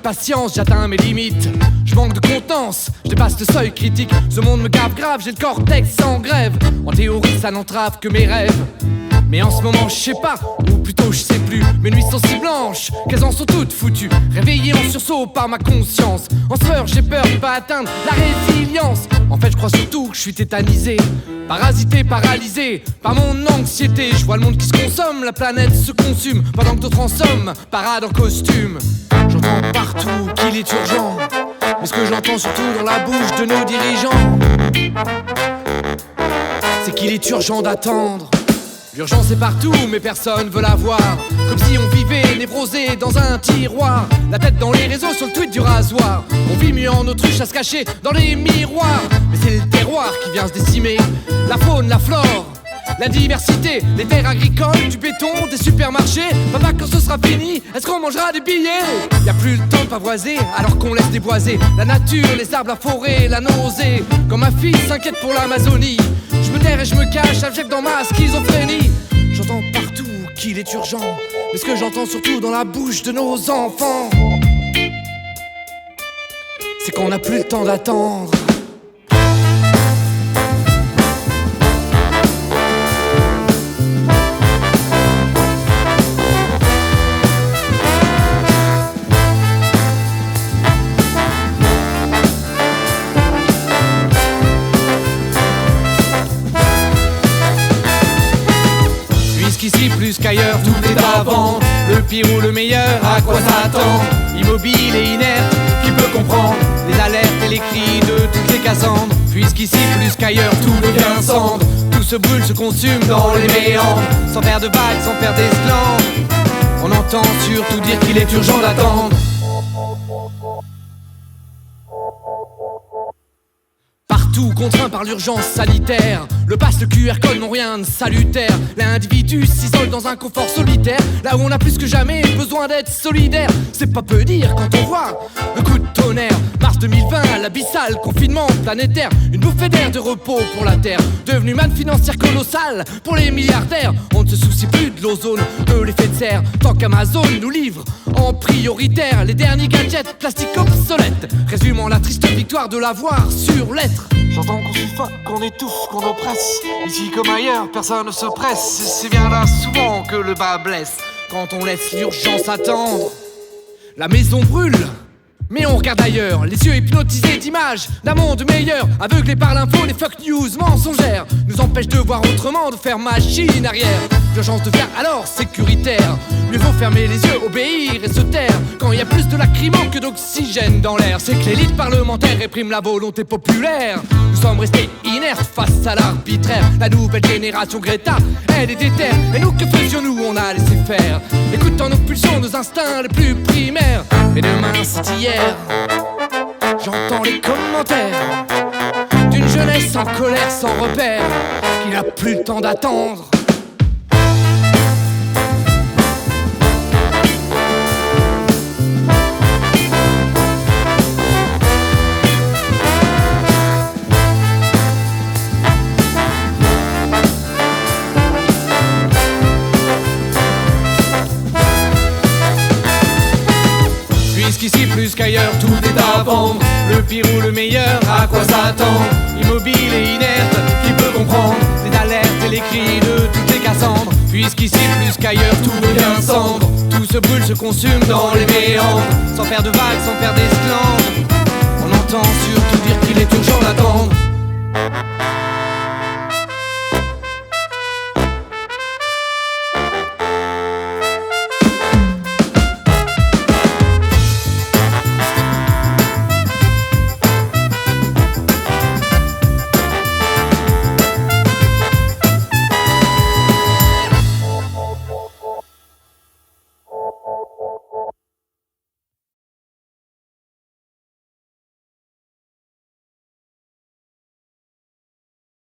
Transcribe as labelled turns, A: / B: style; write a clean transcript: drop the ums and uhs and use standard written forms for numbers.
A: patience, j'atteins mes limites. Je manque de contenance, je dépasse le seuil critique. Ce monde me gave grave, j'ai le cortex en grève. En théorie ça n'entrave que mes rêves. Mais en ce moment je sais pas, ou plutôt je sais plus. Mes nuits sont si blanches qu'elles en sont toutes foutues. Réveillé en sursaut par ma conscience. En sueur j'ai peur de pas atteindre la résilience. En fait je crois surtout que je suis tétanisé, parasité, paralysé par mon anxiété. Je vois le monde qui se consomme, la planète se consume, pendant que d'autres en sommes, parade en costume. J'entends partout qu'il est urgent, mais ce que j'entends surtout dans la bouche de nos dirigeants, c'est qu'il est urgent d'attendre. L'urgence est partout, mais personne veut la voir. Comme si on vivait névrosé dans un tiroir, la tête dans les réseaux sur le tweet du rasoir. On vit mieux en autruche à se cacher dans les miroirs. Mais c'est le terroir qui vient se décimer, la faune, la flore, la diversité, les terres agricoles, du béton, des supermarchés. Papa, quand ce sera fini, est-ce qu'on mangera des billets? Y'a plus le temps de pavoiser alors qu'on laisse déboiser la nature, les arbres, la forêt, la nausée. Quand ma fille s'inquiète pour l'Amazonie, je me terre et je me cache, abject dans ma schizophrénie. J'entends partout qu'il est urgent, mais ce que j'entends surtout dans la bouche de nos enfants, c'est qu'on n'a plus le temps d'attendre. Ici plus qu'ailleurs, tout est à vendre. Le pire ou le meilleur, à quoi s'attendre? Immobile et inerte, qui peut comprendre les alertes et les cris de toutes les Cassandres? Puisqu'ici plus qu'ailleurs, tout devient cendre. Tout se brûle, se consume dans les méandres, sans faire de vagues, sans faire d'esclandres. On entend surtout dire qu'il est urgent d'attendre. Partout contraint par l'urgence sanitaire, le pass, le QR code n'ont rien de salutaire. L'individu s'isole dans un confort solitaire, là où on a plus que jamais besoin d'être solidaire. C'est pas peu dire quand on voit le coup de tonnerre. Mars 2020, l'abyssal confinement planétaire, une bouffée d'air de repos pour la Terre, devenue manne financière colossale pour les milliardaires. On ne se soucie plus de l'ozone, de l'effet de serre, tant qu'Amazon nous livre en prioritaire les derniers gadgets plastiques obsolètes, résumant la triste victoire de l'avoir sur l'être. J'entends qu'on suffoque, qu'on étouffe, qu'on oppresse. Ici comme ailleurs, personne ne se presse. Et c'est bien là souvent que le bas blesse, quand on laisse l'urgence attendre. La maison brûle, mais on regarde ailleurs, les yeux hypnotisés d'images d'un monde meilleur. Aveuglés par l'info, les fuck news mensongères nous empêchent de voir autrement, de faire machine arrière. L'urgence devient alors sécuritaire. Mieux vaut fermer les yeux, obéir et se taire quand il y a plus de lacrymaux que d'oxygène dans l'air. C'est que l'élite parlementaire réprime la volonté populaire. Nous sommes restés inertes face à l'arbitraire. La nouvelle génération Greta, elle est déterre. Et nous, que faisions-nous? On a laissé faire, écoutant nos pulsions, nos instincts les plus primaires. Et demain c'est hier, j'entends les commentaires d'une jeunesse en colère sans repère, qui n'a plus le temps d'attendre. Puisqu'ici plus qu'ailleurs, tout est à vendre. Le pire ou le meilleur, à quoi s'attendre? Immobile et inerte, qui peut comprendre les alertes et les cris de toutes les Cassandres? Puisqu'ici plus qu'ailleurs, tout devient cendre. Tout se brûle, se consume dans les méandres, sans faire de vagues, sans faire d'esclandres. On entend surtout dire qu'il est urgent d'attendre.